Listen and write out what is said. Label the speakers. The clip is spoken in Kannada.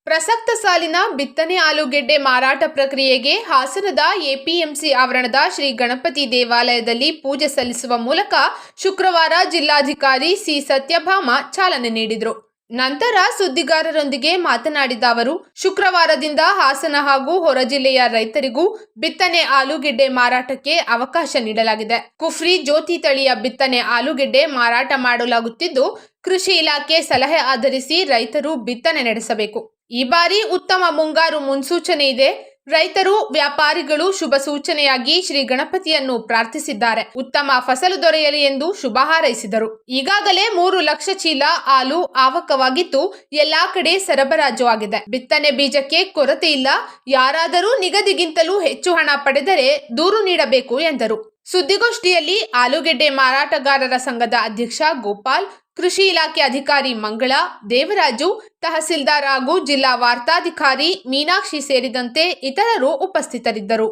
Speaker 1: ಪ್ರಸಕ್ತ ಸಾಲಿನ ಬಿತ್ತನೆ ಆಲೂಗೆಡ್ಡೆ ಮಾರಾಟ ಪ್ರಕ್ರಿಯೆಗೆ ಹಾಸನದ ಎಪಿಎಂಸಿ ಆವರಣದ ಶ್ರೀ ಗಣಪತಿ ದೇವಾಲಯದಲ್ಲಿ ಪೂಜೆ ಸಲ್ಲಿಸುವ ಮೂಲಕ ಶುಕ್ರವಾರ ಜಿಲ್ಲಾಧಿಕಾರಿ ಸಿ ಸತ್ಯಭಾಮ ಚಾಲನೆ ನೀಡಿದರು. ನಂತರ ಸುದ್ದಿಗಾರರೊಂದಿಗೆ ಮಾತನಾಡಿದ ಅವರು, ಶುಕ್ರವಾರದಿಂದ ಹಾಸನ ಹಾಗೂ ಹೊರ ಜಿಲ್ಲೆಯ ರೈತರಿಗೂ ಬಿತ್ತನೆ ಆಲೂಗೆಡ್ಡೆ ಮಾರಾಟಕ್ಕೆ ಅವಕಾಶ ನೀಡಲಾಗಿದೆ. ಕುಫ್ರಿ ಜ್ಯೋತಿ ತಳಿಯ ಬಿತ್ತನೆ ಆಲೂಗೆಡ್ಡೆ ಮಾರಾಟ ಮಾಡಲಾಗುತ್ತಿದ್ದು, ಕೃಷಿ ಇಲಾಖೆ ಸಲಹೆ ಆಧರಿಸಿ ರೈತರು ಬಿತ್ತನೆ ನಡೆಸಬೇಕು. ಈ ಬಾರಿ ಉತ್ತಮ ಮುಂಗಾರು ಮುನ್ಸೂಚನೆ ಇದೆ. ರೈತರು, ವ್ಯಾಪಾರಿಗಳು ಶುಭ ಸೂಚನೆಯಾಗಿ ಶ್ರೀ ಗಣಪತಿಯನ್ನು ಪ್ರಾರ್ಥಿಸಿದ್ದಾರೆ. ಉತ್ತಮ ಫಸಲು ದೊರೆಯಲಿ ಎಂದು ಶುಭ ಹಾರೈಸಿದರು. ಈಗಾಗಲೇ 3 ಲಕ್ಷ ಚೀಲ ಹಾಲು ಆವಕವಾಗಿದ್ದು, ಎಲ್ಲಾ ಕಡೆ ಸರಬರಾಜು ಆಗಿದೆ. ಬಿತ್ತನೆ ಬೀಜಕ್ಕೆ ಕೊರತೆ ಇಲ್ಲ. ಯಾರಾದರೂ ನಿಗದಿಗಿಂತಲೂ ಹೆಚ್ಚು ಹಣ ಪಡೆದರೆ ದೂರು ನೀಡಬೇಕು ಎಂದರು. ಸುದ್ದಿಗೋಷ್ಠಿಯಲ್ಲಿ ಆಲೂಗೆಡ್ಡೆ ಮಾರಾಟಗಾರರ ಸಂಘದ ಅಧ್ಯಕ್ಷ ಗೋಪಾಲ್, ಕೃಷಿ ಇಲಾಖೆ ಅಧಿಕಾರಿ ಮಂಗಳ, ದೇವರಾಜು, ತಹಸೀಲ್ದಾರ್ ಹಾಗೂ ಜಿಲ್ಲಾ ವಾರ್ತಾಧಿಕಾರಿ ಮೀನಾಕ್ಷಿ ಸೇರಿದಂತೆ ಇತರರು ಉಪಸ್ಥಿತರಿದ್ದರು.